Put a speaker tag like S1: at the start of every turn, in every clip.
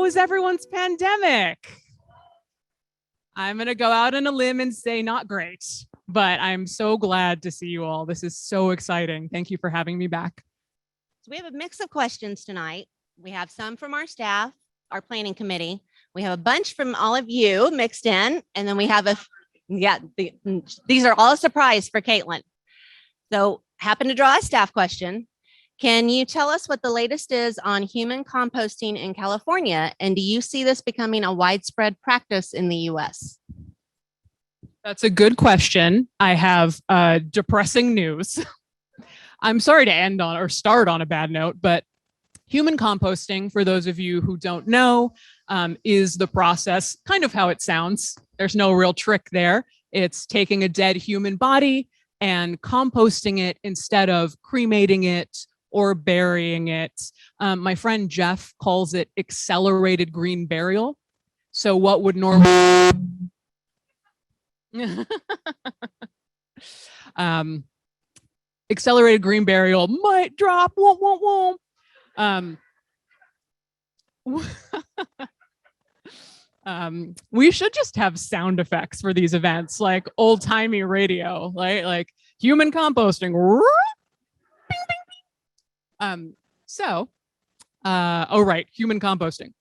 S1: How is everyone's pandemic? I'm going to go out on a limb and say not great, but I'm so glad to see you all. This is so exciting. Thank you for having me back.
S2: So we have a mix of questions tonight. We have some from our staff, our planning committee. We have a bunch from all of you mixed in, and then we have these are all a surprise for Caitlin. So happen to draw a staff question. Can you tell us what the latest is on human composting in California? And do you see this becoming a widespread practice in the US?
S1: That's a good question. I have depressing news. I'm sorry to end on or start on a bad note, but human composting, for those of you who don't know, is the process, kind of how it sounds. There's no real trick there. It's taking a dead human body and composting it instead of cremating it or burying it. My friend Jeff calls it accelerated green burial. So what would normally accelerated green burial might drop. We should just have sound effects for these events, like old-timey radio, right? Like human composting. Human composting.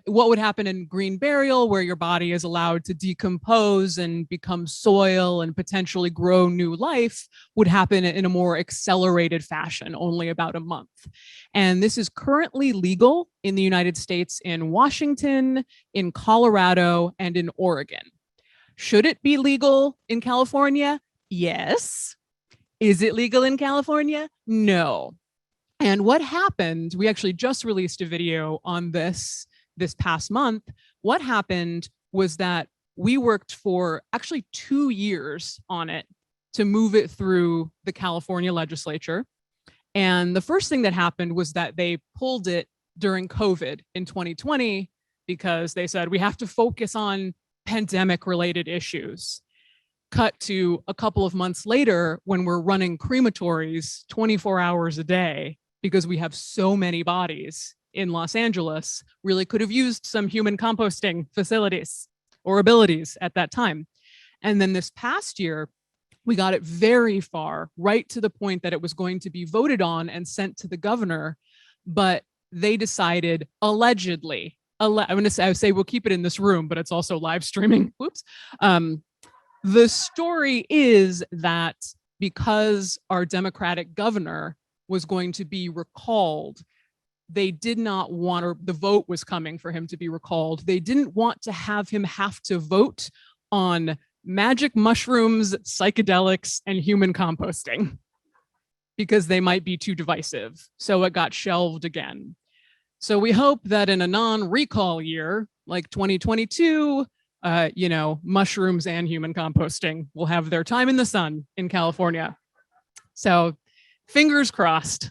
S1: What would happen in green burial, where your body is allowed to decompose and become soil and potentially grow new life, would happen in a more accelerated fashion, only about a month. And this is currently legal in the United States, in Washington, in Colorado, and in Oregon. Should it be legal in California? Yes. Is it legal in California? No. And what happened, we actually just released a video on this past month. What happened was that we worked for actually 2 years on it to move it through the California legislature. And the first thing that happened was that they pulled it during COVID in 2020 because they said we have to focus on pandemic-related issues. Cut to a couple of months later when we're running crematories 24 hours a day because we have so many bodies in Los Angeles, really could have used some human composting facilities or abilities at that time. And then this past year, we got it very far, right to the point that it was going to be voted on and sent to the governor, but they decided allegedly, I'm going to say we'll keep it in this room, but it's also live streaming. Whoops. The story is that because our Democratic governor was going to be recalled, they did not want, or the vote was coming for him to be recalled. They didn't want to have him have to vote on magic mushrooms, psychedelics, and human composting because they might be too divisive. So it got shelved again. So we hope that in a non-recall year, like 2022, mushrooms and human composting will have their time in the sun in California. So fingers crossed.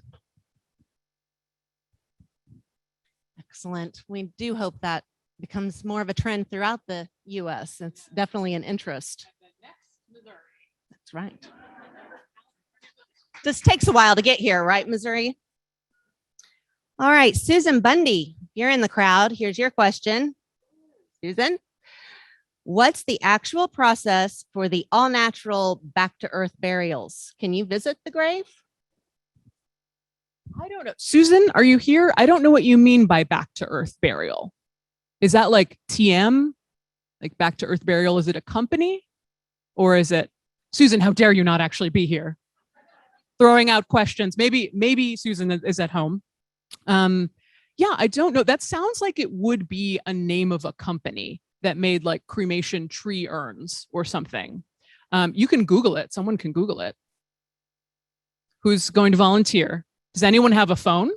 S2: Excellent. We do hope that becomes more of a trend throughout the US. It's definitely an interest. That's right. Just takes a while to get here, right, Missouri? All right, Susan Bundy, you're in the crowd. Here's your question. Susan, what's the actual process for the all-natural back-to-earth burials? Can you visit the grave?
S1: I don't know. Susan, are you here? I don't know what you mean by back-to-earth burial. Is that like TM? Like back-to-earth burial? Is it a company? Or is it... Susan, how dare you not actually be here? Throwing out questions. Maybe Susan is at home. Yeah, I don't know. That sounds like it would be a name of a company that made like cremation tree urns or something. You can Google it. Someone can Google it. Who's going to volunteer? Does anyone have a phone?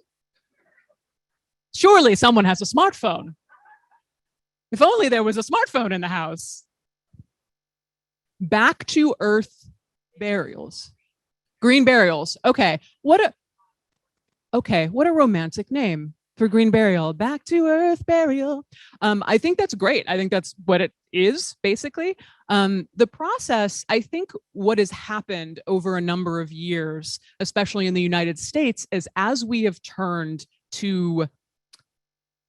S1: Surely someone has a smartphone. If only there was a smartphone in the house. Back to earth burials. Green burials. Okay. What a romantic name for green burial. Back to earth burial. I think that's great. I think that's what it is, basically. The process, I think what has happened over a number of years, especially in the United States, is as we have turned to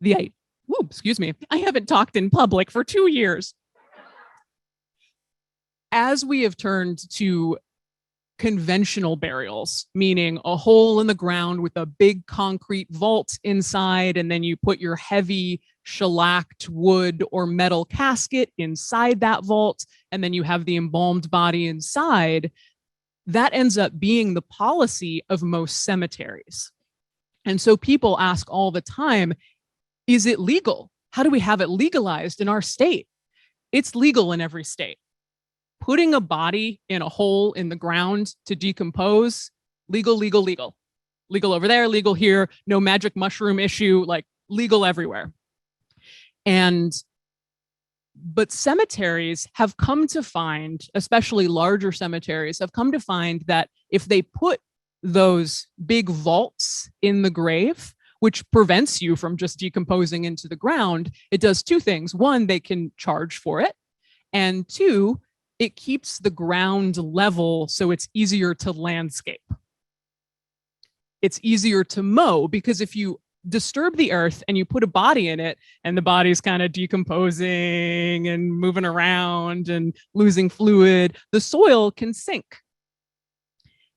S1: the excuse me, I haven't talked in public for 2 years. As we have turned to conventional burials, meaning a hole in the ground with a big concrete vault inside, and then you put your heavy shellacked wood or metal casket inside that vault, and then you have the embalmed body inside, that ends up being the policy of most cemeteries. And so people ask all the time, is it legal? How do we have it legalized in our state? It's legal in every state. Putting a body in a hole in the ground to decompose, legal, legal, legal. Legal over there, legal here, no magic mushroom issue, like legal everywhere. But cemeteries have come to find, especially larger cemeteries, have come to find that if they put those big vaults in the grave, which prevents you from just decomposing into the ground, it does two things. One, they can charge for it. And two, it keeps the ground level so it's easier to landscape. It's easier to mow, because if you disturb the earth and you put a body in it and the body's kind of decomposing and moving around and losing fluid, the soil can sink.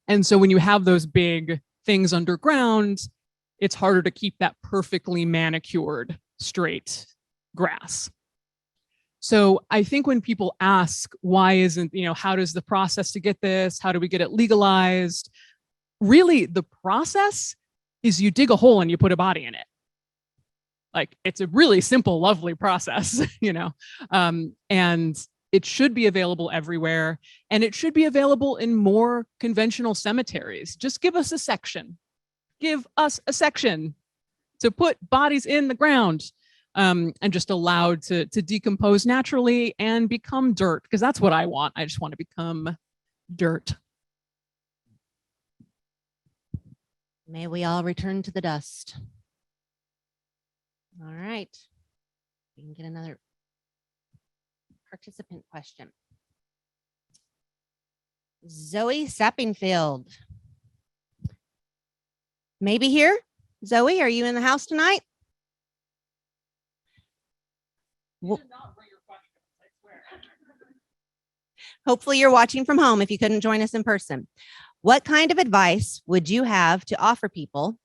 S1: And so when you have those big things underground, it's harder to keep that perfectly manicured, straight grass. So I think when people ask, why isn't, how does the process to get this? How do we get it legalized? Really, the process is you dig a hole and you put a body in it. Like, it's a really simple, lovely process, and it should be available everywhere. And it should be available in more conventional cemeteries. Just give us a section. Give us a section to put bodies in the ground. And just allowed to decompose naturally and become dirt, because that's what I want. I just want to become dirt.
S2: May we all return to the dust. All right. We can get another participant question. Zoe Sappingfield. Maybe here? Zoe, are you in the house tonight? Hopefully you're watching from home if you couldn't join us in person. What kind of advice would you have to offer people,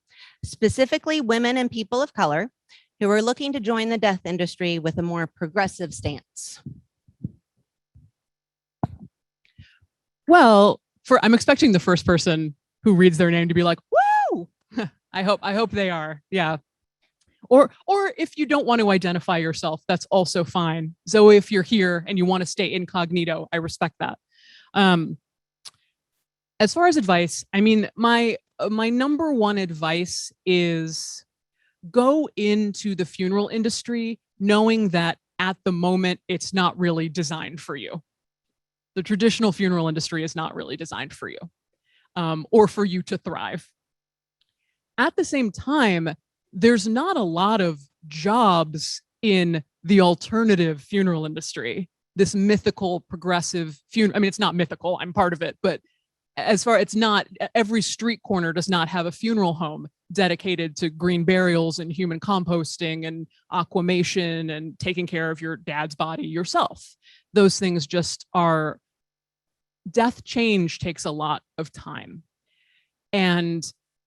S2: specifically women and people of color, who are looking to join the death industry with a more progressive stance?
S1: Well, I'm expecting the first person who reads their name to be like, woo! I hope they are. Yeah. Or if you don't want to identify yourself, that's also fine. Zoe, if you're here and you want to stay incognito, I respect that. As far as advice, I mean, my number one advice is go into the funeral industry knowing that at the moment it's not really designed for you. The traditional funeral industry is not really designed for you, or for you to thrive. At the same time, there's not a lot of jobs in the alternative funeral industry, this mythical progressive funeral. I mean, it's not mythical, I'm part of it, but it's not, every street corner does not have a funeral home dedicated to green burials and human composting and aquamation and taking care of your dad's body yourself. Those things just are, death change takes a lot of time. And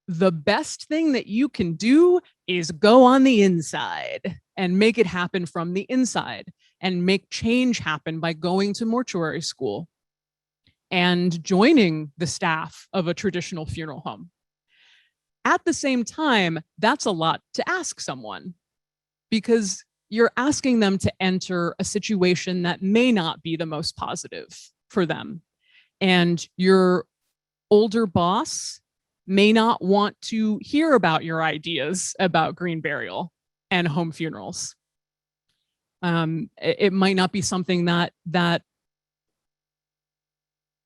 S1: the best thing that you can do is go on the inside and make it happen from the inside, and make change happen by going to mortuary school and joining the staff of a traditional funeral home. At the same time, that's a lot to ask someone, because you're asking them to enter a situation that may not be the most positive for them. And your older boss may not want to hear about your ideas about green burial and home funerals. It might not be something that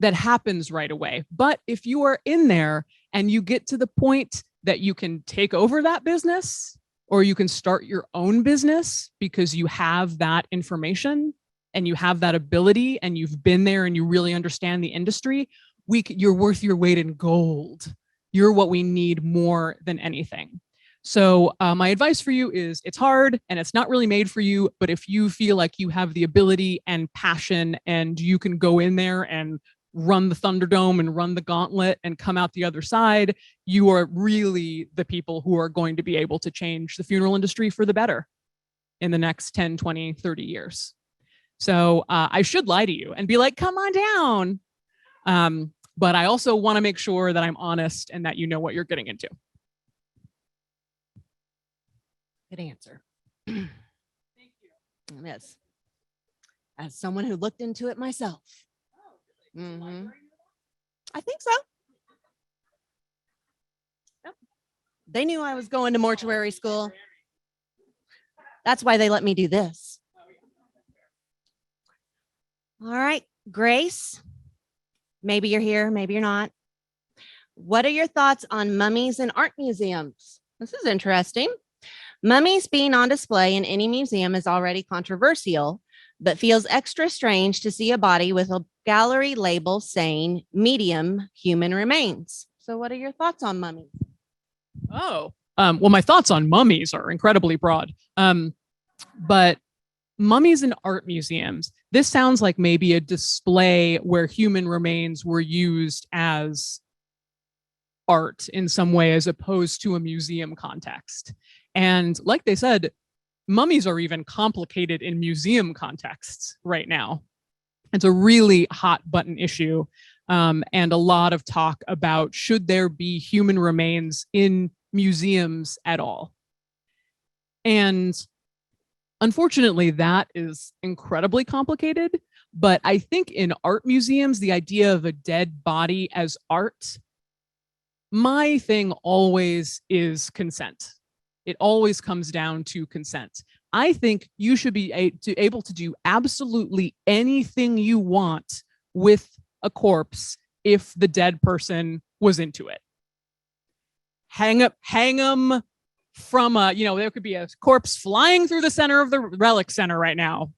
S1: happens right away. But if you are in there and you get to the point that you can take over that business, or you can start your own business because you have that information and you have that ability and you've been there and you really understand the industry, you're worth your weight in gold. You're what we need more than anything. So my advice for you is it's hard and it's not really made for you, but if you feel like you have the ability and passion and you can go in there and run the Thunderdome and run the gauntlet and come out the other side, you are really the people who are going to be able to change the funeral industry for the better in the next 10, 20, 30 years. So I should lie to you and be like, come on down. But I also want to make sure that I'm honest and that you know what you're getting into.
S2: Good answer. Thank you. Yes. As someone who looked into it myself. Mm-hmm. I think so. Yep. They knew I was going to mortuary school. That's why they let me do this. All right, Grace. Maybe you're here, maybe you're not. What are your thoughts on mummies in art museums? This is interesting. Mummies being on display in any museum is already controversial, but feels extra strange to see a body with a gallery label saying medium human remains. So what are your thoughts on mummies?
S1: Oh, well, my thoughts on mummies are incredibly broad. But mummies in art museums, this sounds like maybe a display where human remains were used as art in some way as opposed to a museum context. And like they said, mummies are even complicated in museum contexts right now. It's a really hot button issue, and a lot of talk about should there be human remains in museums at all. And unfortunately, that is incredibly complicated. But I think in art museums, the idea of a dead body as art, my thing always is consent. It always comes down to consent. I think you should be able to do absolutely anything you want with a corpse if the dead person was into it. Hang them from there could be a corpse flying through the center of the relic center right now,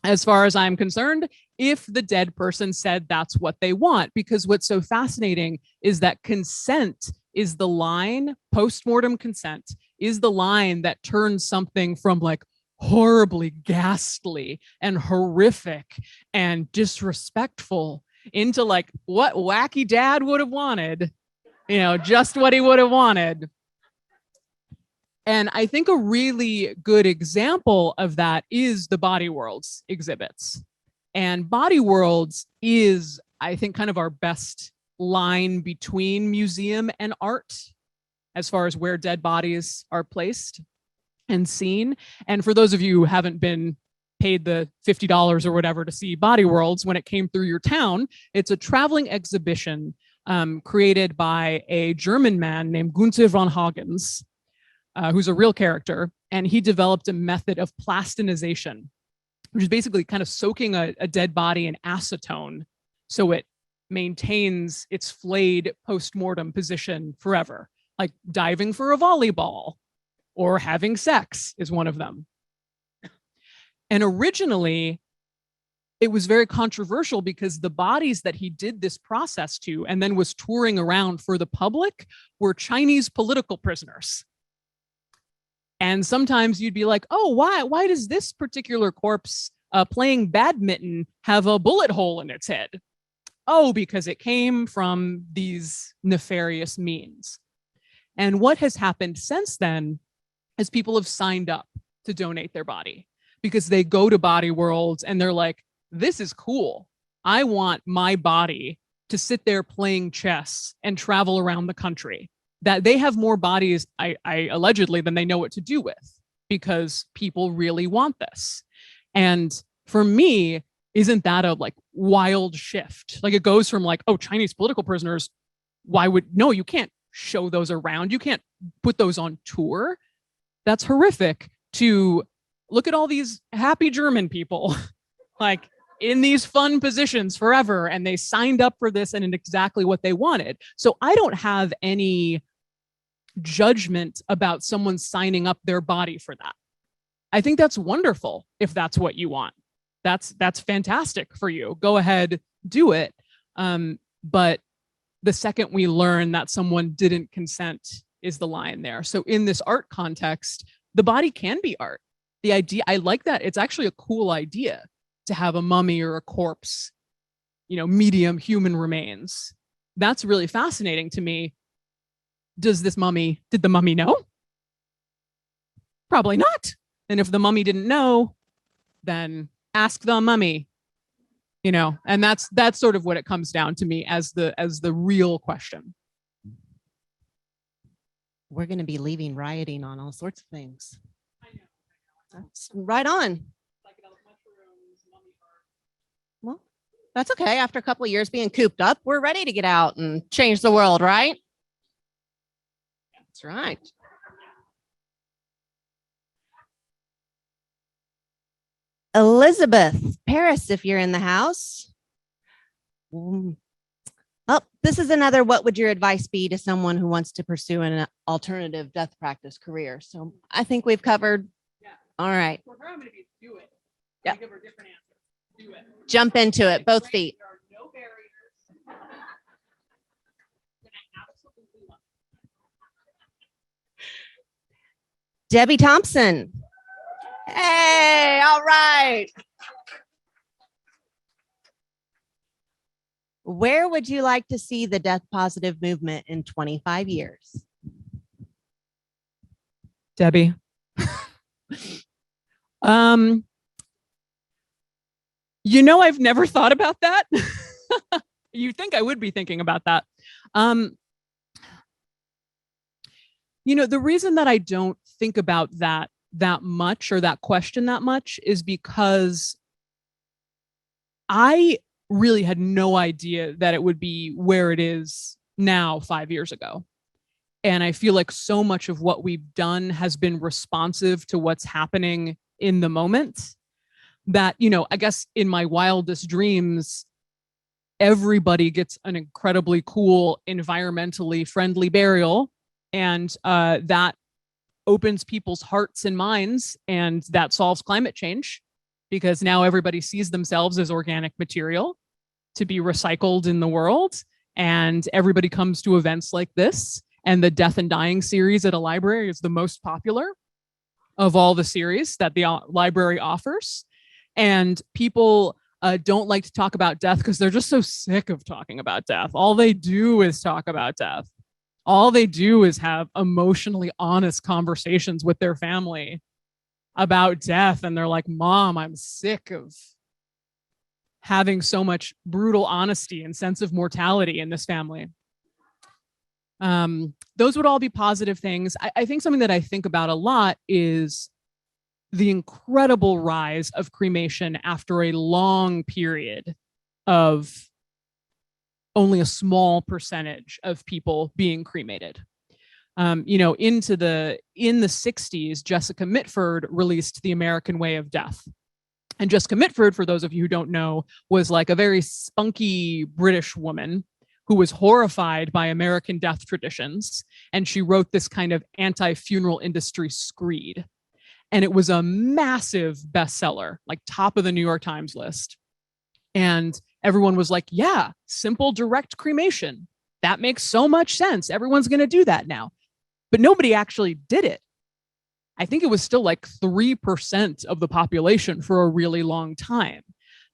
S1: as far as I'm concerned, if the dead person said that's what they want. Because what's so fascinating is that consent is the line, post-mortem consent is the line that turns something from like horribly ghastly and horrific and disrespectful into like what wacky dad would have wanted, just what he would have wanted. And I think a really good example of that is the Body Worlds exhibits. And Body Worlds is, I think, kind of our best line between museum and art as far as where dead bodies are placed and seen. And for those of you who haven't been paid the $50 or whatever to see Body Worlds when it came through your town, it's a traveling exhibition created by a German man named Gunther von Hagens, who's a real character. And he developed a method of plastinization, which is basically kind of soaking a dead body in acetone so it maintains its flayed post-mortem position forever. Like diving for a volleyball or having sex is one of them. And originally, it was very controversial because the bodies that he did this process to and then was touring around for the public were Chinese political prisoners. And sometimes you'd be like, oh, why does this particular corpse playing badminton have a bullet hole in its head? Oh, because it came from these nefarious means. And what has happened since then is people have signed up to donate their body because they go to Body Worlds and they're like, this is cool. I want my body to sit there playing chess and travel around the country. That they have more bodies, I allegedly, than they know what to do with because people really want this. And for me, isn't that a like wild shift? Like it goes from like, oh, Chinese political prisoners, no, you can't show those around. You can't put those on tour. That's horrific. To look at all these happy German people like in these fun positions forever, and they signed up for this and in exactly what they wanted. So I don't have any judgment about someone signing up their body for that. I think that's wonderful if that's what you want. That's fantastic for you. Go ahead, do it. But the second we learn that someone didn't consent is the line there. So in this art context, the body can be art. The idea, I like that. It's actually a cool idea to have a mummy or a corpse, medium human remains. That's really fascinating to me. Did the mummy know? Probably not. And if the mummy didn't know, then ask the mummy, and that's sort of what it comes down to me as the real question.
S2: We're going to be leaving rioting on all sorts of things. That's right on. Well, that's okay. After a couple of years being cooped up, we're ready to get out and change the world, right? That's right. Elizabeth Paris, if you're in the house. Oh, this is another, what would your advice be to someone who wants to pursue an alternative death practice career? So I think we've covered. Yeah. All right. For her, I'm going to be do it. Yeah. Give her a different answer. Do it. Jump into it, both feet. There are no barriers. Debbie Thompson. Hey, all right. Where would you like to see the death positive movement in 25 years?
S1: Debbie. I've never thought about that. You'd think I would be thinking about that. The reason that I don't think about that much, or that question that much, is because I really had no idea that it would be where it is now 5 years ago. And I feel like so much of what we've done has been responsive to what's happening in the moment that, I guess in my wildest dreams, everybody gets an incredibly cool, environmentally friendly burial. And that opens people's hearts and minds, and that solves climate change, because now everybody sees themselves as organic material to be recycled in the world. And everybody comes to events like this. And the Death and Dying series at a library is the most popular of all the series that the library offers. And people don't like to talk about death because they're just so sick of talking about death. All they do is talk about death. All they do is have emotionally honest conversations with their family about death. And they're like, Mom, I'm sick of having so much brutal honesty and sense of mortality in this family. Those would all be positive things. I think something that I think about a lot is the incredible rise of cremation after a long period of only a small percentage of people being cremated. In the 60s, Jessica Mitford released The American Way of Death. And Jessica Mitford, for those of you who don't know, was like a very spunky British woman who was horrified by American death traditions. And she wrote this kind of anti-funeral industry screed. And it was a massive bestseller, like top of the New York Times list. And everyone was like, yeah, simple, direct cremation. That makes so much sense. Everyone's going to do that now. But nobody actually did it. I think it was still like 3% of the population for a really long time.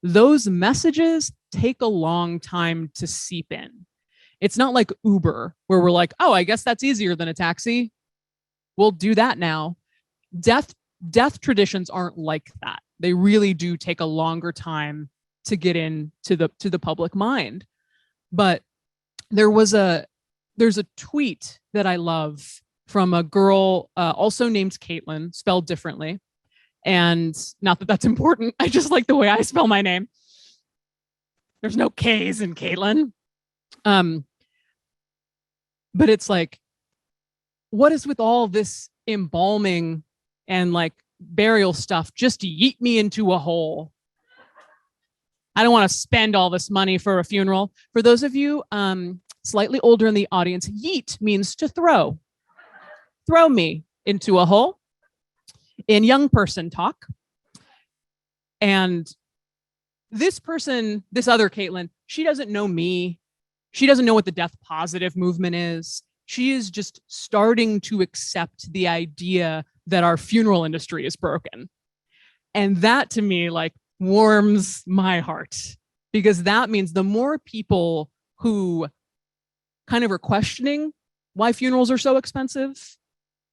S1: Those messages take a long time to seep in. It's not like Uber, where we're like, oh, I guess that's easier than a taxi. We'll do that now. Death traditions aren't like that. They really do take a longer time to get into the public mind. But there's a tweet that I love from a girl also named Caitlin, spelled differently. And not that that's important. I just like the way I spell my name. There's no K's in Caitlin. But it's like, what is with all this embalming and like burial stuff just to yeet me into a hole? I don't want to spend all this money for a funeral. For those of you slightly older in the audience, yeet means to throw. Throw me into a hole in young person talk. And this other Caitlin, she doesn't know me. She doesn't know what the death positive movement is. She is just starting to accept the idea that our funeral industry is broken. And that to me like warms my heart, because that means the more people who kind of are questioning why funerals are so expensive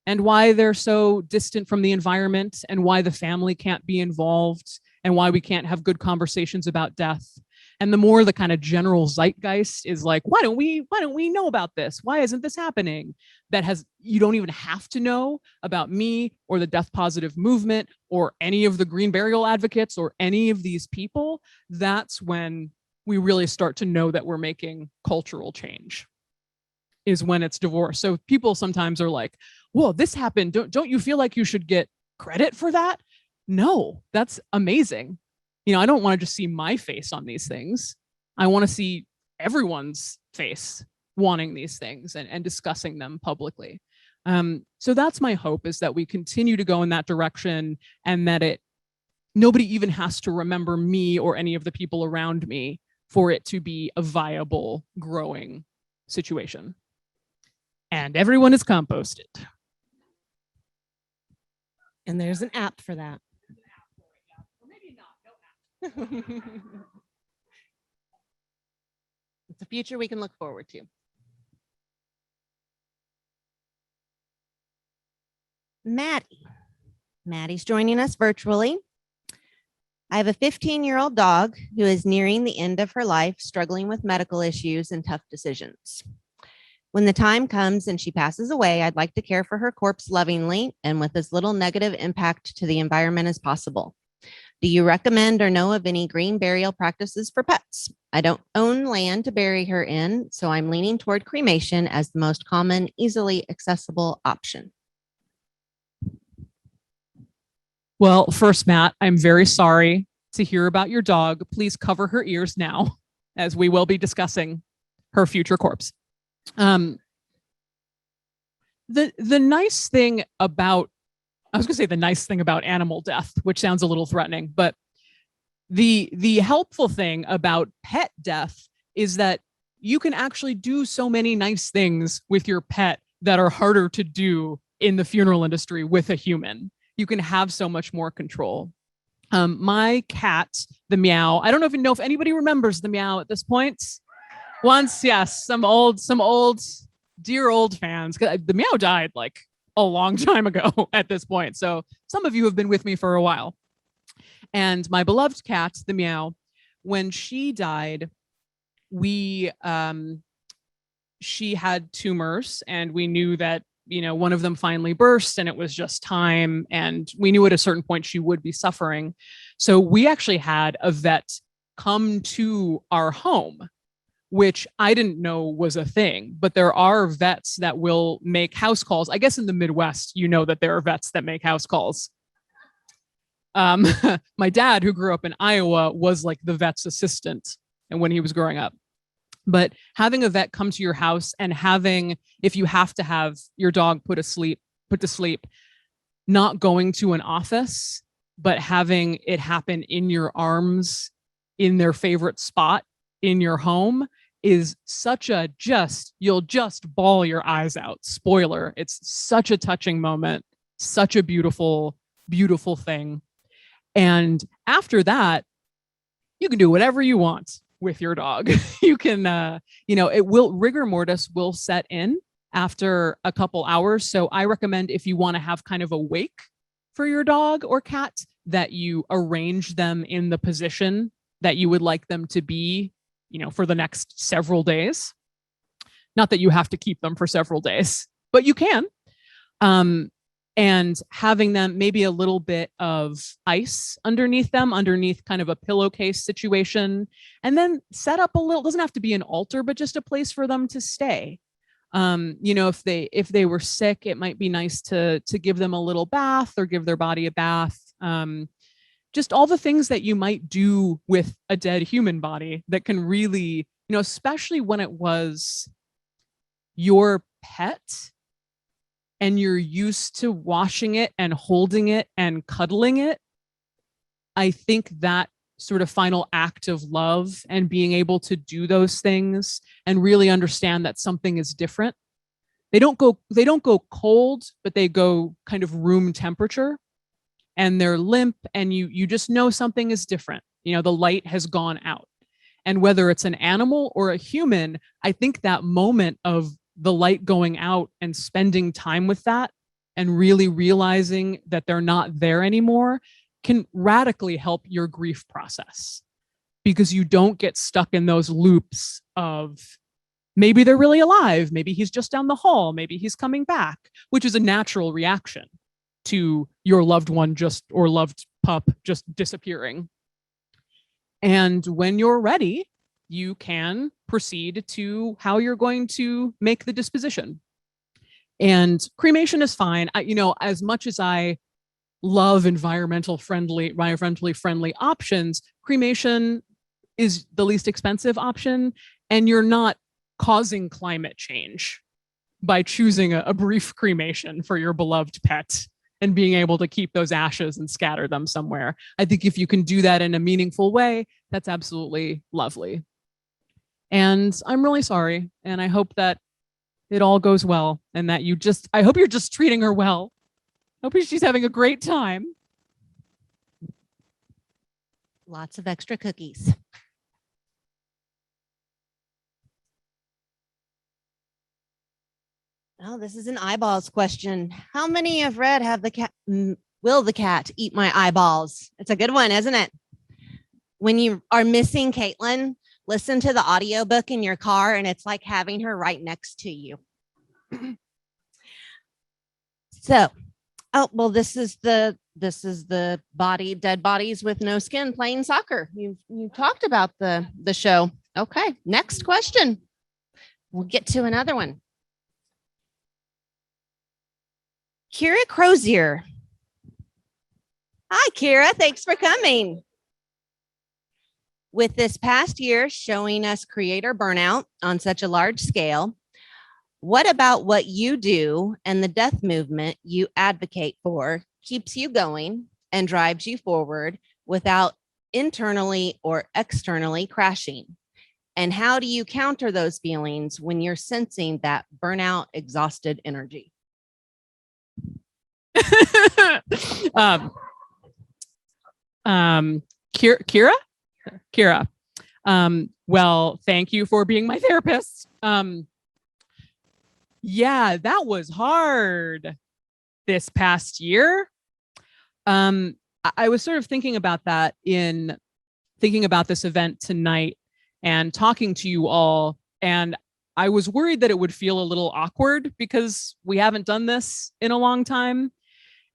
S1: and why they're so distant from the environment and why the family can't be involved and why we can't have good conversations about death. And the more the kind of general zeitgeist is like, why don't we know about this? Why isn't this happening? That has, you don't even have to know about me or the death positive movement or any of the green burial advocates or any of these people. That's when we really start to know that we're making cultural change, is when it's divorce. So people sometimes are like, whoa, this happened. Don't you feel like you should get credit for that? No, that's amazing. You know, I don't want to just see my face on these things. I want to see everyone's face wanting these things and discussing them publicly. So that's my hope, is that we continue to go in that direction, and that nobody even has to remember me or any of the people around me for it to be a viable, growing situation. And everyone is composted.
S2: And there's an app for that. It's a future we can look forward to. Maddie's joining us virtually. I have a 15-year-old dog who is nearing the end of her life, struggling with medical issues and tough decisions. When the time comes and she passes away, I'd like to care for her corpse lovingly and with as little negative impact to the environment as possible. Do you recommend or know of any green burial practices for pets? I don't own land to bury her in, so I'm leaning toward cremation as the most common, easily accessible option.
S1: Well, first, Matt, I'm very sorry to hear about your dog. Please cover her ears now, as we will be discussing her future corpse. The nice thing about, I was going to say the nice thing about animal death, which sounds a little threatening, but the helpful thing about pet death is that you can actually do so many nice things with your pet that are harder to do in the funeral industry with a human. You can have so much more control. My cat, the Meow, I don't even know if anybody remembers the Meow at this point. Once, yes, some old dear old fans. The Meow died like a long time ago at this point. So some of you have been with me for a while. And my beloved cat, the Meow, when she died, she had tumors, and we knew that, you know, one of them finally burst and it was just time. And we knew at a certain point she would be suffering. So we actually had a vet come to our home, which I didn't know was a thing, but there are vets that will make house calls. I guess in the Midwest, you know that there are vets that make house calls. My dad, who grew up in Iowa, was like the vet's assistant, and when he was growing up. But having a vet come to your house and having, if you have to have your dog put to sleep, not going to an office, but having it happen in your arms, in their favorite spot in your home, is such a you'll just bawl your eyes out. Spoiler, it's such a touching moment, such a beautiful, beautiful thing. And after that, you can do whatever you want with your dog. You can, rigor mortis will set in after a couple hours. So I recommend, if you want to have kind of a wake for your dog or cat, that you arrange them in the position that you would like them to be, for the next several days. Not that you have to keep them for several days, but you can. And having them, maybe a little bit of ice underneath kind of a pillowcase situation, and then set up doesn't have to be an altar, but just a place for them to stay. If they were sick, it might be nice to give them a little bath or give their body a bath. Just all the things that you might do with a dead human body that can really, especially when it was your pet and you're used to washing it and holding it and cuddling it. I think that sort of final act of love and being able to do those things and really understand that something is different they don't go cold, but they go kind of room temperature, and they're limp, and you just know something is different. You know, the light has gone out. And whether it's an animal or a human, I think that moment of the light going out and spending time with that and really realizing that they're not there anymore can radically help your grief process, because you don't get stuck in those loops of maybe they're really alive, maybe he's just down the hall, maybe he's coming back, which is a natural reaction to your loved one or loved pup just disappearing. And when you're ready, you can proceed to how you're going to make the disposition. And cremation is fine. As much as I love environmentally friendly options, cremation is the least expensive option, and you're not causing climate change by choosing a brief cremation for your beloved pet and being able to keep those ashes and scatter them somewhere. I think if you can do that in a meaningful way, that's absolutely lovely. And I'm really sorry, and I hope that it all goes well, and that I hope you're just treating her well. I hope she's having a great time.
S2: Lots of extra cookies. Oh, this is an eyeballs question. How many have read Will the Cat Eat My Eyeballs? It's a good one, isn't it? When you are missing Caitlin, listen to the audiobook in your car, and it's like having her right next to you. So, this is the dead bodies with no skin playing soccer. You talked about the show. Okay, next question. We'll get to another one. Kira Crozier. Hi, Kira. Thanks for coming. With this past year showing us creator burnout on such a large scale, what about what you do and the death movement you advocate for keeps you going and drives you forward without internally or externally crashing? And how do you counter those feelings when you're sensing that burnout, exhausted energy?
S1: Kira. Well, thank you for being my therapist. Yeah, that was hard this past year. I was sort of thinking about that in thinking about this event tonight and talking to you all. And I was worried that it would feel a little awkward because we haven't done this in a long time.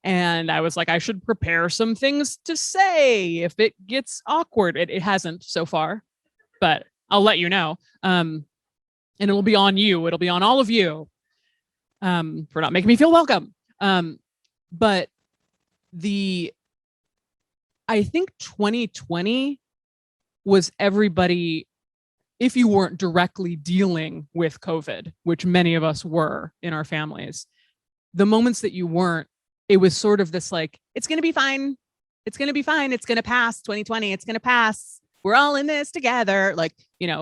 S1: And I was like, I should prepare some things to say if it gets awkward. It hasn't so far, but I'll let you know. And it'll be on you. It'll be on all of you for not making me feel welcome. But I think 2020 was everybody, if you weren't directly dealing with COVID, which many of us were in our families, the moments that you weren't, it was sort of this like, it's going to be fine. It's going to be fine. It's going to pass 2020. It's going to pass. We're all in this together, like,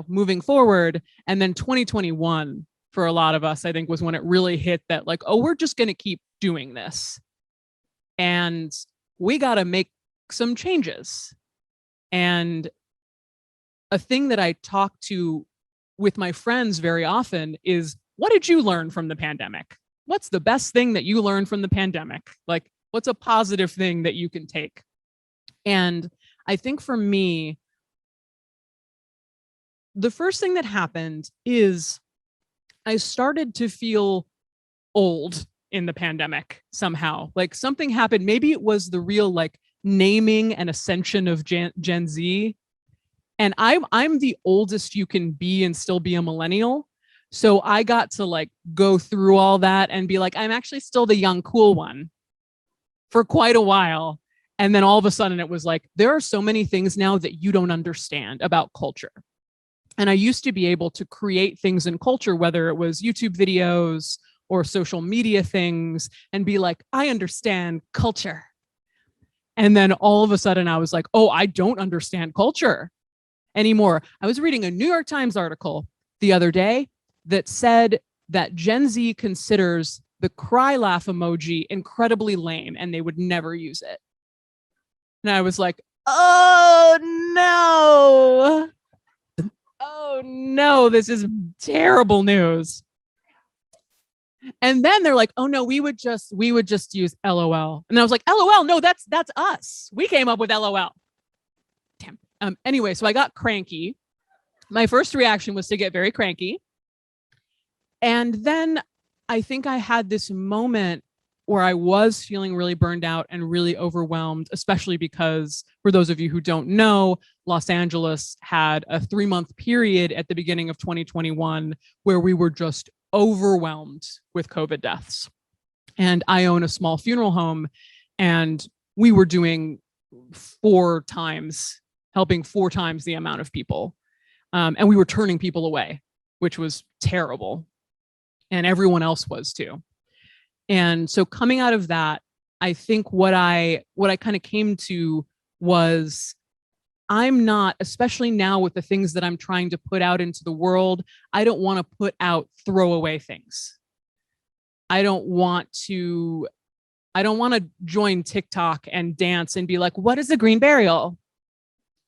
S1: moving forward. And then 2021 for a lot of us, I think, was when it really hit that like, oh, we're just going to keep doing this. And we got to make some changes. And a thing that I talk to with my friends very often is, what did you learn from the pandemic? What's the best thing that you learned from the pandemic? Like, what's a positive thing that you can take? And I think for me, the first thing that happened is I started to feel old in the pandemic somehow. Like something happened. Maybe it was the real like naming and ascension of Gen Z. And I'm the oldest you can be and still be a millennial. So I got to like go through all that and be like, I'm actually still the young, cool one for quite a while. And then all of a sudden it was like, there are so many things now that you don't understand about culture. And I used to be able to create things in culture, whether it was YouTube videos or social media things, and be like, I understand culture. And then all of a sudden I was like, oh, I don't understand culture anymore. I was reading a New York Times article the other day that said that Gen Z considers the cry laugh emoji incredibly lame and they would never use it. And I was like, oh no. Oh no, this is terrible news. And then they're like, oh no, we would just use LOL. And I was like, LOL, no, that's us. We came up with LOL. Damn. Anyway, so I got cranky. My first reaction was to get very cranky. And then I think I had this moment where I was feeling really burned out and really overwhelmed, especially because, for those of you who don't know, Los Angeles had a 3-month period at the beginning of 2021 where we were just overwhelmed with COVID deaths. And I own a small funeral home, and we were doing helping 4 times the amount of people. And we were turning people away, which was terrible. And everyone else was too. And so coming out of that, I think what I kind of came to was, I'm not, especially now with the things that I'm trying to put out into the world, I don't want to put out throwaway things. I don't want to join TikTok and dance and be like, what is a green burial?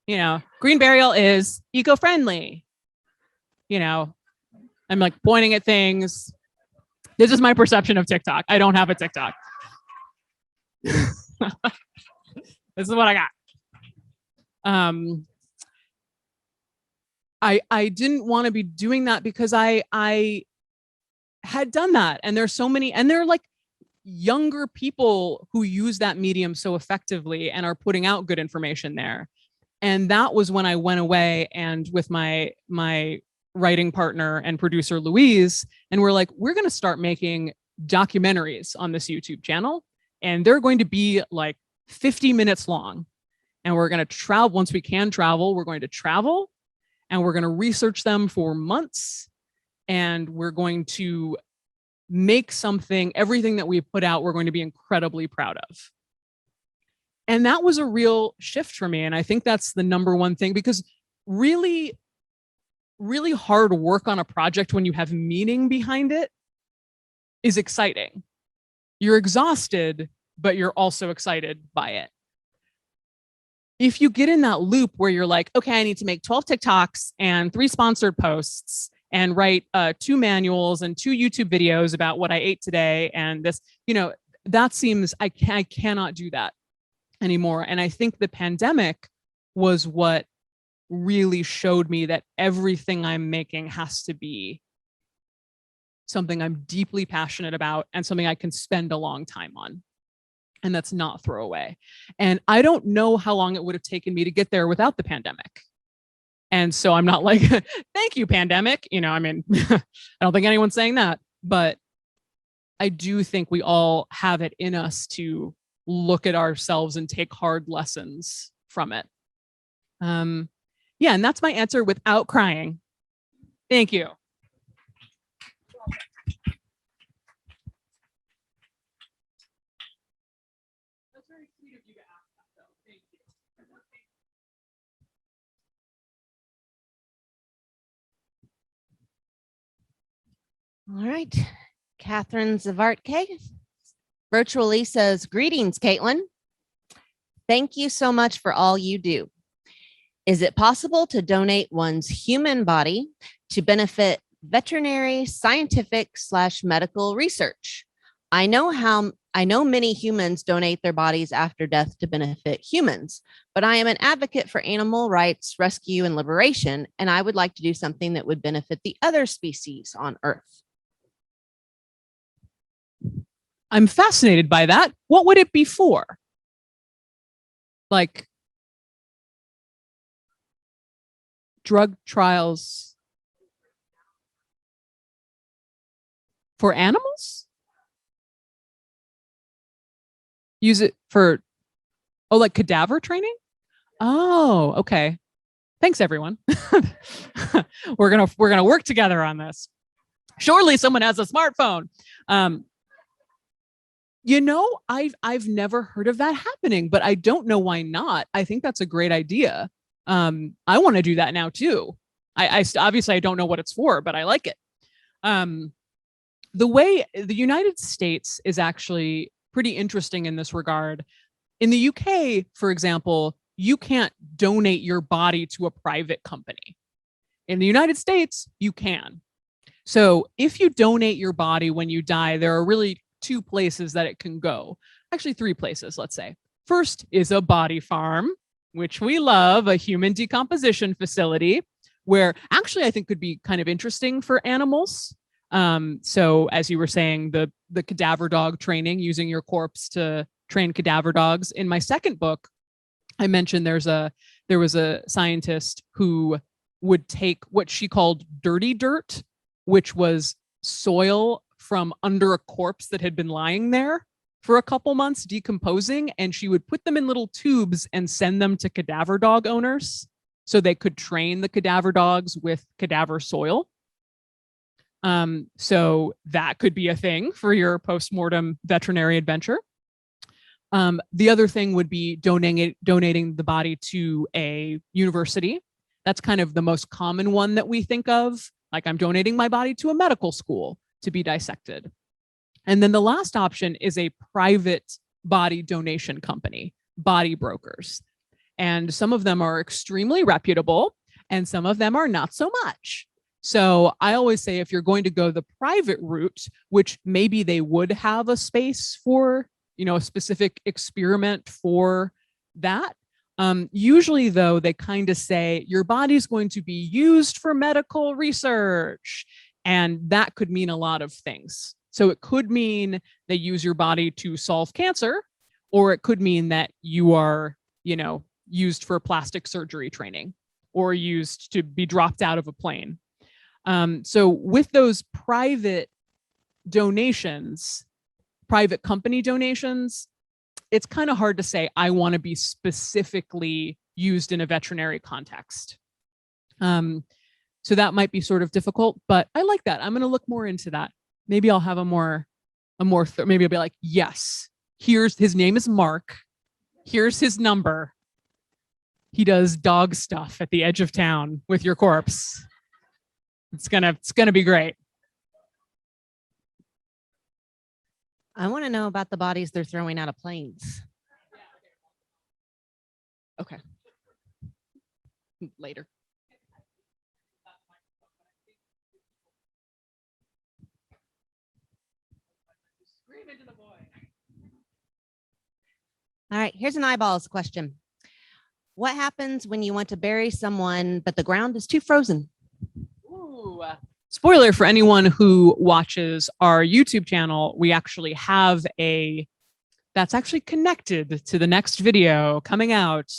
S1: You know, green burial is eco-friendly. You know, I'm like pointing at things. This is my perception of TikTok. I don't have a TikTok. This is what I got. I didn't want to be doing that because I had done that. And there's so many, and they're like younger people who use that medium so effectively and are putting out good information there. And that was when I went away and with my writing partner and producer, Louise, and we're like, we're going to start making documentaries on this YouTube channel. And they're going to be like 50 minutes long. And we're going to travel. Once we can travel, we're going to travel and we're going to research them for months. And we're going to make something, everything that we put out, we're going to be incredibly proud of. And that was a real shift for me. And I think that's the number one thing, because really, really hard work on a project when you have meaning behind it is exciting. You're exhausted, but you're also excited by it. If you get in that loop where you're like, okay, I need to make 12 TikToks and 3 sponsored posts and write 2 manuals and 2 YouTube videos about what I ate today, and this, you know, that seems, I cannot do that anymore. And I think the pandemic was what really showed me that everything I'm making has to be something I'm deeply passionate about and something I can spend a long time on. And that's not throwaway. And I don't know how long it would have taken me to get there without the pandemic. And so I'm not like, thank you, pandemic. You know, I mean, I don't think anyone's saying that, but I do think we all have it in us to look at ourselves and take hard lessons from it. Yeah, and that's my answer without crying. Thank you. That's very sweet of you to ask that, though. Thank you.
S2: All right. Catherine Zavartke virtually says, greetings, Caitlin. Thank you so much for all you do. Is it possible to donate one's human body to benefit veterinary, scientific/medical research? I know many humans donate their bodies after death to benefit humans, but I am an advocate for animal rights, rescue, and liberation, and I would like to do something that would benefit the other species on Earth.
S1: I'm fascinated by that. What would it be for? Like drug trials for animals? Use it for, oh, like cadaver training? Oh, okay. Thanks, everyone. We're gonna work together on this. Surely someone has a smartphone. You know, I've never heard of that happening, but I don't know why not. I think that's a great idea. I want to do that now too. I obviously I don't know what it's for, but I like it. The way the United States is actually pretty interesting in this regard. In the UK, for example, you can't donate your body to a private company. In the United States, you can. So if you donate your body when you die, there are really two places that it can go. Actually, three places, let's say. First is a body farm, which we love, a human decomposition facility, where actually I think could be kind of interesting for animals. So as you were saying, the cadaver dog training, using your corpse to train cadaver dogs. In my second book, I mentioned there was a scientist who would take what she called dirty dirt, which was soil from under a corpse that had been lying there for a couple months decomposing, and she would put them in little tubes and send them to cadaver dog owners so they could train the cadaver dogs with cadaver soil. So that could be a thing for your postmortem veterinary adventure. The other thing would be donating the body to a university. That's kind of the most common one that we think of. Like, I'm donating my body to a medical school to be dissected. And then the last option is a private body donation company, body brokers. And some of them are extremely reputable and some of them are not so much. So I always say, if you're going to go the private route, which maybe they would have a space for, a specific experiment for that. Usually though, they kind of say your body's going to be used for medical research. And that could mean a lot of things. So it could mean they use your body to solve cancer, or it could mean that you are, used for plastic surgery training or used to be dropped out of a plane. So with those private donations, private company donations, it's kind of hard to say, I want to be specifically used in a veterinary context. So that might be sort of difficult, but I like that. I'm going to look more into that. Maybe I'll have maybe I'll be like, yes, his name is Mark. Here's his number. He does dog stuff at the edge of town with your corpse. It's gonna be great.
S2: I want to know about the bodies they're throwing out of planes.
S1: Okay. Later.
S2: All right, here's an eyeballs question. What happens when you want to bury someone, but the ground is too frozen?
S1: Ooh. Spoiler for anyone who watches our YouTube channel, we actually have that's actually connected to the next video coming out,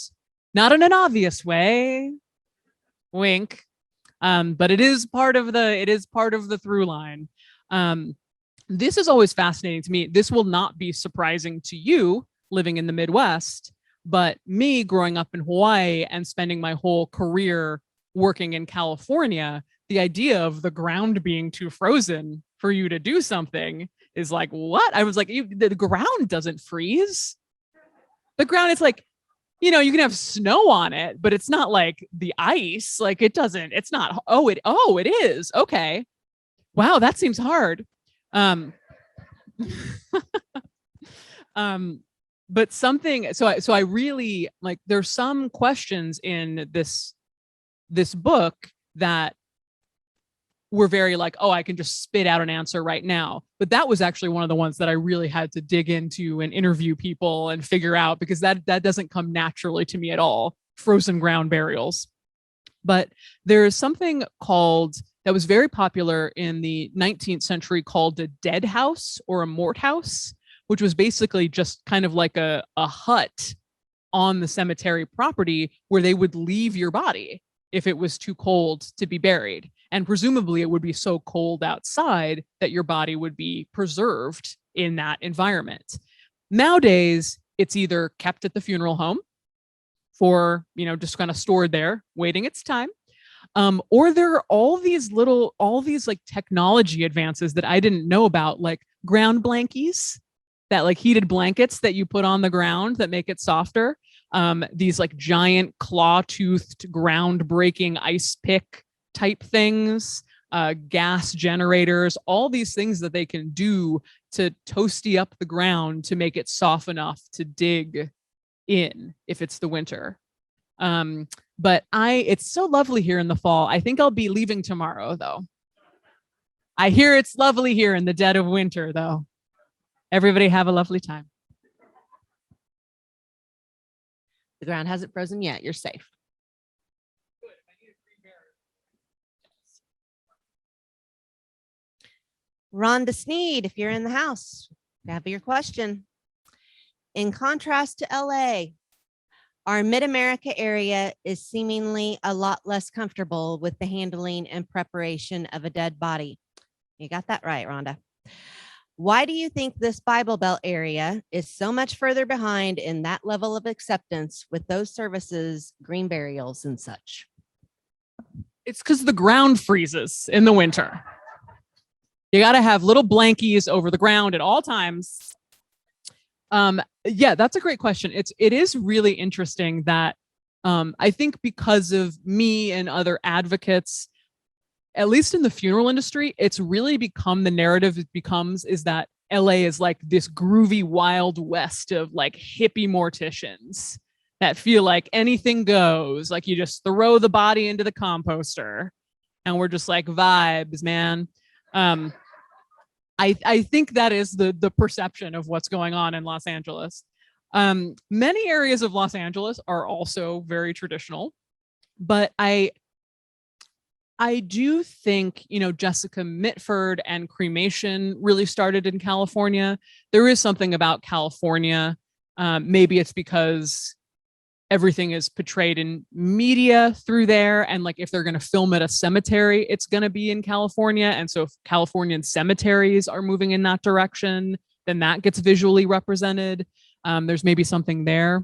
S1: not in an obvious way, wink, but it is part of the through line. This is always fascinating to me. This will not be surprising to you living in the Midwest, but me growing up in Hawaii and spending my whole career working in California, the idea of the ground being too frozen for you to do something is like, what? I was like, the ground doesn't freeze. The ground is like, you can have snow on it, but it's not like the ice. Like it's not, it is. Okay. Wow. That seems hard. But something, so I really like, there's some questions in this book that were very like, I can just spit out an answer right now. But that was actually one of the ones that I really had to dig into and interview people and figure out, because that doesn't come naturally to me at all, frozen ground burials. But there is something that was very popular in the 19th century called a dead house or a mort house, which was basically just kind of like a hut on the cemetery property where they would leave your body if it was too cold to be buried. And presumably it would be so cold outside that your body would be preserved in that environment. Nowadays, it's either kept at the funeral home for, just kind of stored there, waiting its time. Or there are all these like technology advances that I didn't know about, like ground blankies, that like heated blankets that you put on the ground that make it softer. These like giant claw-toothed ground breaking ice pick type things. gas generators, all these things that they can do to toasty up the ground to make it soft enough to dig in if it's the winter. But it's so lovely here in the fall. I think I'll be leaving tomorrow though. I hear it's lovely here in the dead of winter though. Everybody have a lovely time.
S2: The ground hasn't frozen yet. You're safe. Rhonda Sneed, if you're in the house, that'd be your question. In contrast to LA, our Mid-America area is seemingly a lot less comfortable with the handling and preparation of a dead body. You got that right, Rhonda. Why do you think this Bible Belt area is so much further behind in that level of acceptance with those services, green burials and such?
S1: It's because the ground freezes in the winter. You got to have little blankies over the ground at all times. Yeah, that's a great question. It is really interesting that I think because of me and other advocates, at least in the funeral industry, it's really become the narrative is that LA is like this groovy wild west of like hippie morticians that feel like anything goes. Like you just throw the body into the composter and we're just like vibes, man. I think that is the perception of what's going on in Los Angeles. Many areas of Los Angeles are also very traditional, but I do think, Jessica Mitford and cremation really started in California. There is something about California. Maybe it's because everything is portrayed in media through there. And like, if they're going to film at a cemetery, it's going to be in California. And so if Californian cemeteries are moving in that direction, then that gets visually represented. There's maybe something there.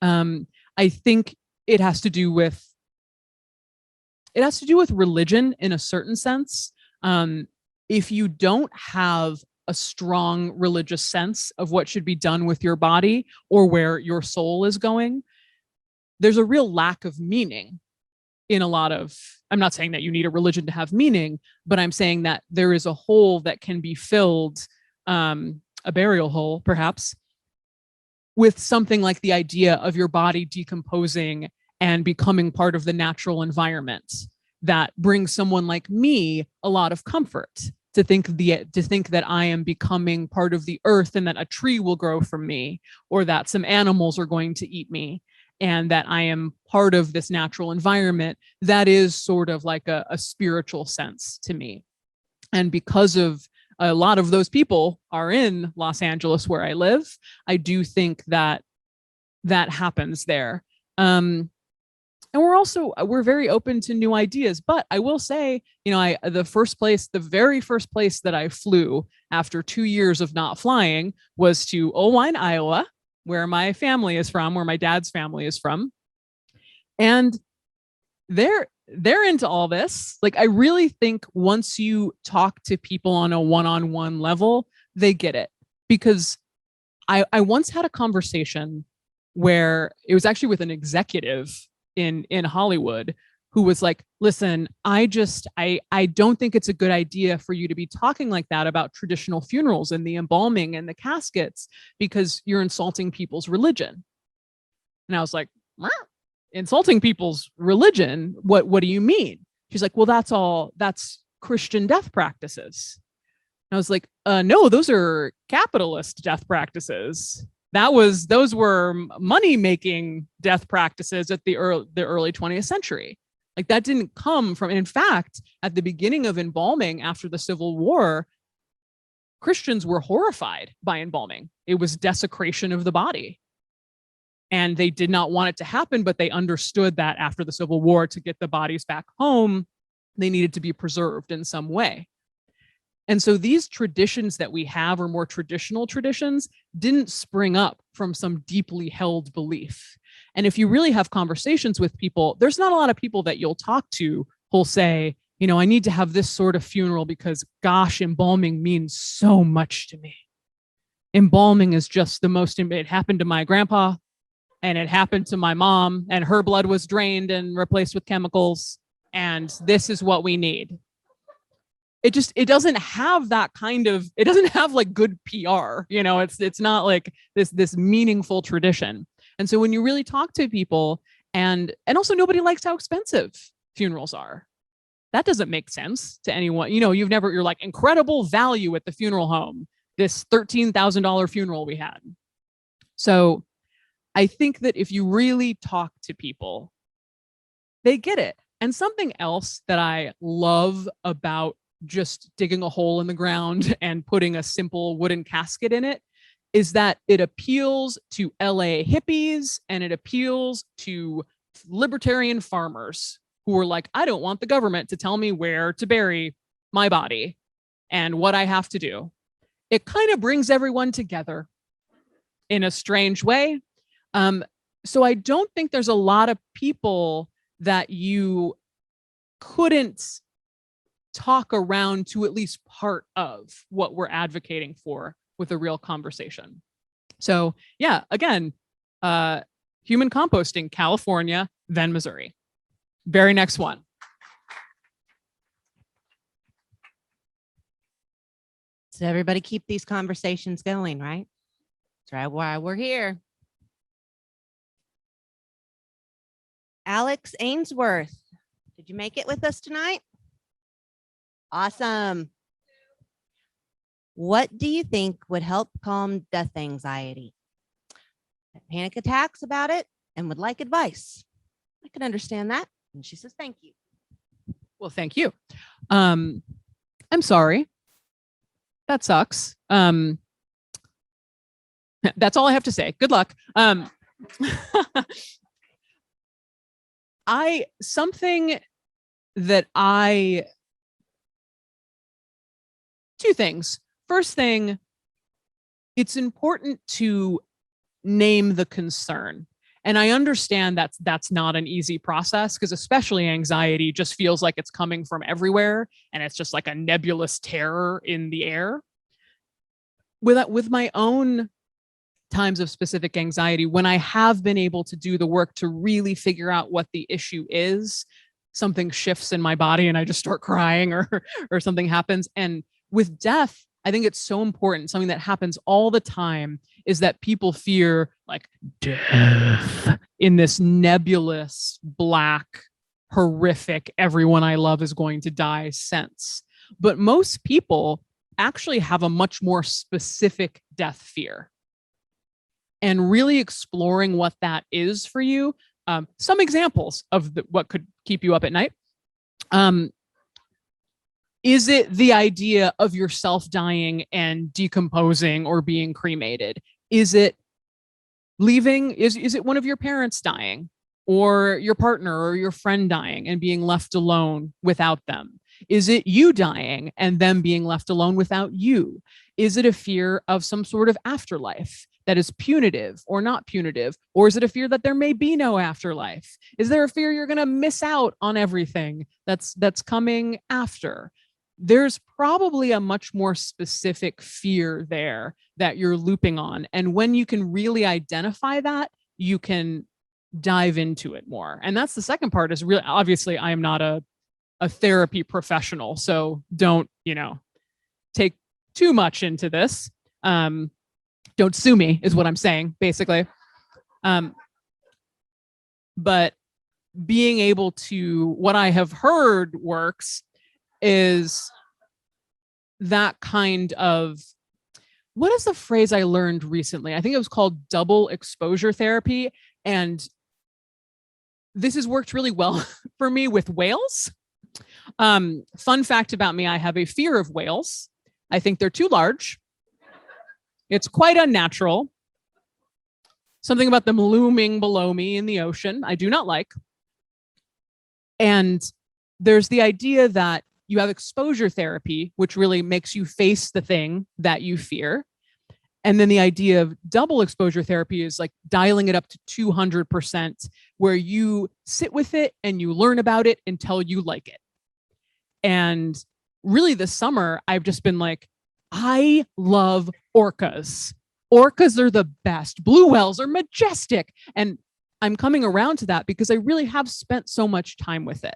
S1: I think it has to do with religion in a certain sense. If you don't have a strong religious sense of what should be done with your body or where your soul is going, there's a real lack of meaning in a lot of, I'm not saying that you need a religion to have meaning, but I'm saying that there is a hole that can be filled, a burial hole perhaps, with something like the idea of your body decomposing and becoming part of the natural environment that brings someone like me a lot of comfort. To think that I am becoming part of the earth and that a tree will grow from me, or that some animals are going to eat me, and that I am part of this natural environment, that is sort of like a spiritual sense to me. And because of a lot of those people are in Los Angeles where I live, I do think that happens there. And we're very open to new ideas, but I will say, the very first place that I flew after 2 years of not flying was to Owine, Iowa, where my family is from, where my dad's family is from. And they're into all this. Like, I really think once you talk to people on a one-on-one level, they get it. Because I once had a conversation where it was actually with an executive in Hollywood who was like, listen, I don't think it's a good idea for you to be talking like that about traditional funerals and the embalming and the caskets, because you're insulting people's religion. And I was like, insulting people's religion? What do you mean? She's like, well, that's Christian death practices. And I was like, no, those are capitalist death practices. Those were money-making death practices at the early 20th century. Like, that didn't come from, in fact, at the beginning of embalming after the Civil War, Christians were horrified by embalming. It was desecration of the body. And they did not want it to happen, but they understood that after the Civil War, to get the bodies back home, they needed to be preserved in some way. And so these traditions that we have, or more traditional traditions, didn't spring up from some deeply held belief. And if you really have conversations with people, there's not a lot of people that you'll talk to who'll say, I need to have this sort of funeral because, gosh, embalming means so much to me. Embalming is just it happened to my grandpa, and it happened to my mom, and her blood was drained and replaced with chemicals, and this is what we need. it doesn't have that kind of, it doesn't have like good PR, it's not like this meaningful tradition. And so when you really talk to people, and also nobody likes how expensive funerals are. That doesn't make sense to anyone. You're like, incredible value at the funeral home, this $13,000 funeral we had. So I think that if you really talk to people, they get it. And something else that I love about just digging a hole in the ground and putting a simple wooden casket in it is that it appeals to LA hippies and it appeals to libertarian farmers who are like, I don't want the government to tell me where to bury my body and what I have to do. It kind of brings everyone together in a strange way. So I don't think there's a lot of people that you couldn't talk around to at least part of what we're advocating for with a real conversation. So yeah, again, human composting, California, then Missouri. Very next one.
S2: So everybody keep these conversations going, right? That's why we're here. Alex Ainsworth, did you make it with us tonight? Awesome. What do you think would help calm death anxiety? Panic attacks about it and would like advice. I can understand that. And she says, thank you.
S1: Well, thank you. I'm sorry. That sucks. That's all I have to say. Good luck. Two things. First thing, it's important to name the concern. And I understand that's not an easy process, because especially anxiety just feels like it's coming from everywhere and it's just like a nebulous terror in the air. With my own times of specific anxiety, when I have been able to do the work to really figure out what the issue is, something shifts in my body and I just start crying or something happens. And with death, I think it's so important. Something that happens all the time is that people fear like death in this nebulous, black, horrific, everyone I love is going to die sense. But most people actually have a much more specific death fear. And really exploring what that is for you. Some examples of what could keep you up at night. Is it the idea of yourself dying and decomposing or being cremated? Is it leaving? Is it one of your parents dying, or your partner or your friend dying and being left alone without them? Is it you dying and them being left alone without you? Is it a fear of some sort of afterlife that is punitive or not punitive? Or is it a fear that there may be no afterlife? Is there a fear you're going to miss out on everything that's coming after? There's probably a much more specific fear there that you're looping on. And when you can really identify that, you can dive into it more. And that's the second part, is really, obviously I am not a therapy professional, so don't, take too much into this. Don't sue me is what I'm saying, basically. But being able to, what I have heard works is that kind of, what is the phrase I learned recently? I think it was called double exposure therapy. And this has worked really well for me with whales. Fun fact about me, I have a fear of whales. I think they're too large. It's quite unnatural. Something about them looming below me in the ocean I do not like. And there's the idea that you have exposure therapy, which really makes you face the thing that you fear. And then the idea of double exposure therapy is like dialing it up to 200%, where you sit with it and you learn about it until you like it. And really this summer, I've just been like, I love orcas. Orcas are the best. Blue whales are majestic. And I'm coming around to that because I really have spent so much time with it.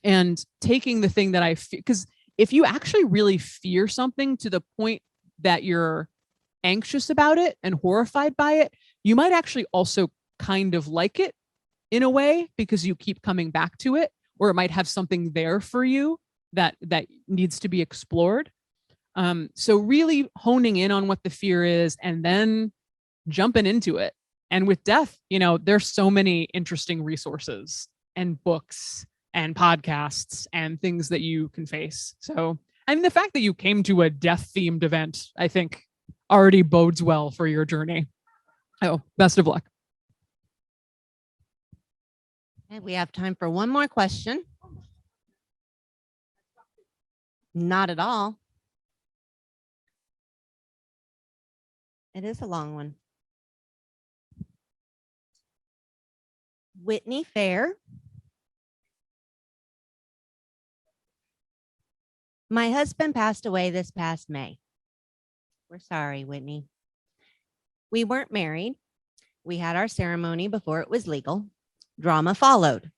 S1: And taking the thing that I feel, because if you actually really fear something to the point that you're anxious about it and horrified by it, you might actually also kind of like it in a way because you keep coming back to it, or it might have something there for you that needs to be explored. So really honing in on what the fear is and then jumping into it. And with death, there's so many interesting resources and books and podcasts and things that you can face. So, I mean, the fact that you came to a death themed event, I think already bodes well for your journey. Oh, best of luck.
S2: And we have time for one more question. Not at all. It is a long one. Whitney Fair. My husband passed away this past May. We're sorry, Whitney. We weren't married. We had our ceremony before it was legal. Drama followed.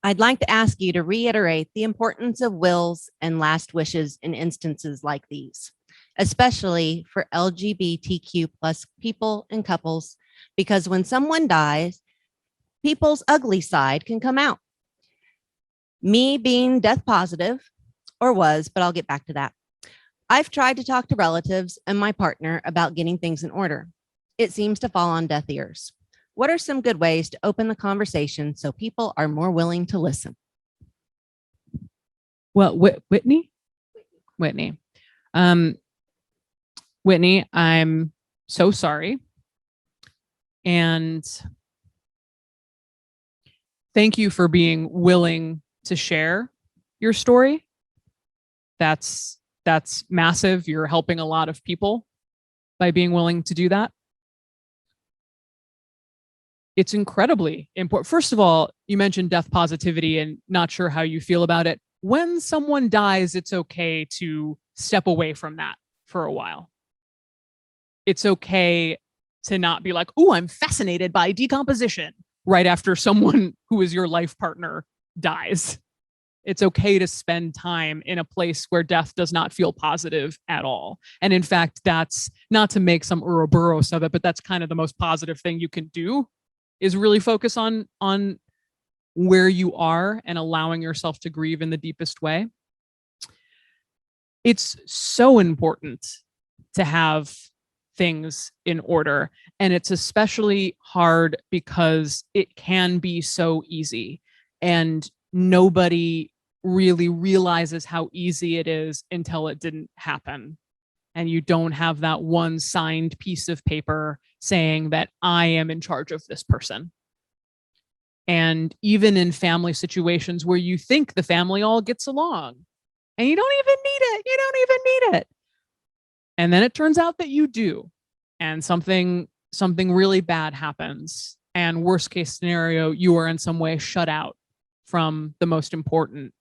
S2: I'd like to ask you to reiterate the importance of wills and last wishes in instances like these, especially for LGBTQ plus people and couples, because when someone dies, people's ugly side can come out. Me being death positive, or was, but I'll get back to that. I've tried to talk to relatives and my partner about getting things in order. It seems to fall on deaf ears. What are some good ways to open the conversation so people are more willing to listen?
S1: Well, Whitney, Whitney, I'm so sorry. And thank you for being willing to share your story. That's massive. You're helping a lot of people by being willing to do that. It's incredibly important. First of all, you mentioned death positivity and not sure how you feel about it. When someone dies, it's okay to step away from that for a while. It's okay to not be like, oh, I'm fascinated by decomposition right after someone who is your life partner dies. It's okay to spend time in a place where death does not feel positive at all. And in fact, that's not to make some Ouroboros of it, but that's kind of the most positive thing you can do, is really focus on where you are and allowing yourself to grieve in the deepest way. It's so important to have things in order. And it's especially hard because it can be so easy. And nobody really realizes how easy it is until it didn't happen. And you don't have that one signed piece of paper saying that I am in charge of this person. And even in family situations where you think the family all gets along and you don't even need it. And then it turns out that you do. And something really bad happens. And worst case scenario, you are in some way shut out from the most important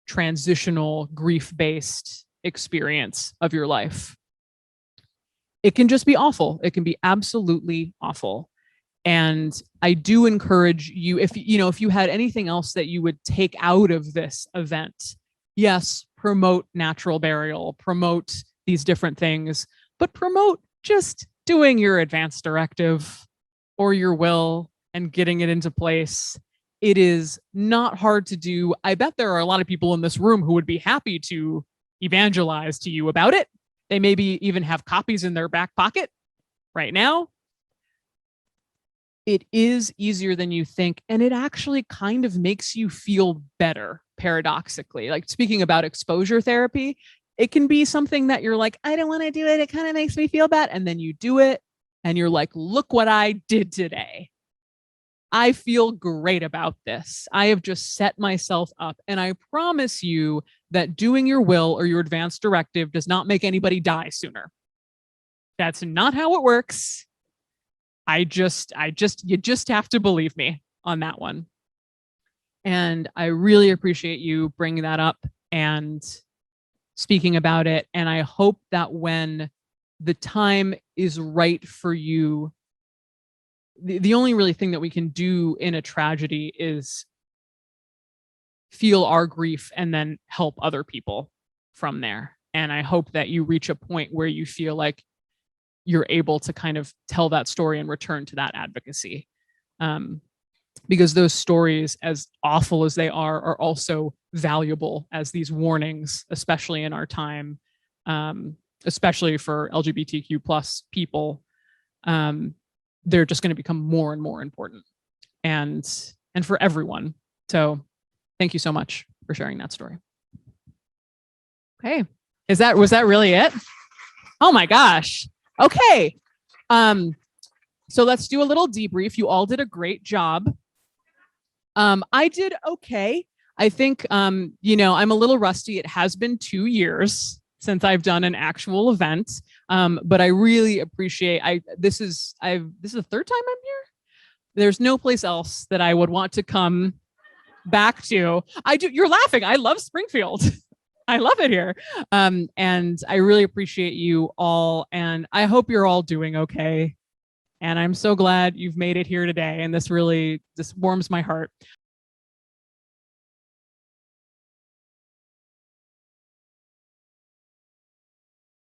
S1: transitional grief-based experience of your life. It can just be awful. It can be absolutely awful. And I do encourage you, if you had anything else that you would take out of this event, yes, promote natural burial, promote these different things, but promote just doing your advance directive or your will and getting it into place. It is not hard to do. I bet there are a lot of people in this room who would be happy to evangelize to you about it. They maybe even have copies in their back pocket right now. It is easier than you think, and it actually kind of makes you feel better, paradoxically. Like, speaking about exposure therapy, it can be something that you're like, I don't want to do it. It kind of makes me feel bad. And then you do it and you're like, look what I did today. I feel great about this. I have just set myself up. And I promise you that doing your will or your advance directive does not make anybody die sooner. That's not how it works. You just have to believe me on that one. And I really appreciate you bringing that up and speaking about it. And I hope that when the time is right for you, the only really thing that we can do in a tragedy is feel our grief and then help other people from there. And I hope that you reach a point where you feel like you're able to kind of tell that story and return to that advocacy. Because those stories, as awful as they are also valuable as these warnings, especially in our time, especially for LGBTQ plus people. They're just going to become more and more important, and for everyone. So thank you so much for sharing that story. Okay. Was that really it? Oh my gosh. Okay. So let's do a little debrief. You all did a great job. I did okay. I think, you know, I'm a little rusty. It has been 2 years since I've done an actual event. But I really appreciate, this is the third time I'm here. There's no place else that I would want to come back to. You're laughing. I love Springfield. I love it here. And I really appreciate you all. And I hope you're all doing okay. And I'm so glad you've made it here today. And this warms my heart.